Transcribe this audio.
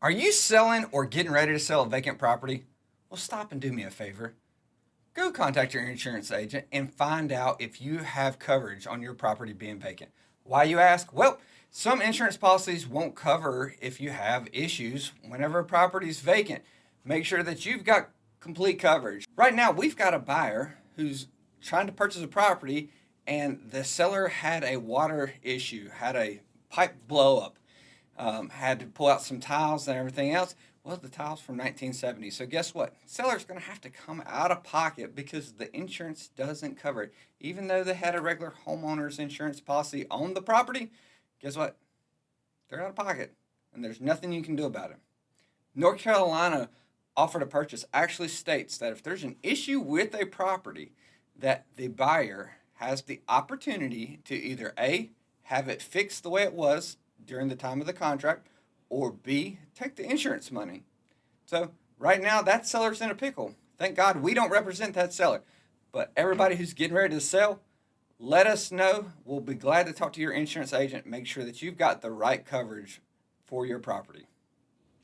Are you selling or getting ready to sell a vacant property? Well, stop and do me a favor. Go contact your insurance agent and find out if you have coverage on your property being vacant. Why, you ask? Well, some insurance policies won't cover if you have issues whenever a property is vacant. Make sure that you've got complete coverage. Right now, we've got a buyer who's trying to purchase a property and the seller had a water issue, had a pipe blow up. Had to pull out some tiles and everything else. Well, the tiles from 1970. So guess what? Seller's going to have to come out of pocket because the insurance doesn't cover it. Even though they had a regular homeowner's insurance policy on the property, guess what? They're out of pocket, and there's nothing you can do about it. North Carolina offer to purchase actually states that if there's an issue with a property, that the buyer has the opportunity to either A, have it fixed the way it was during the time of the contract, or B, take the insurance money. So right now, that seller's in a pickle. Thank God we don't represent that seller. But everybody who's getting ready to sell, let us know. We'll be glad to talk to your insurance agent, make sure that you've got the right coverage for your property.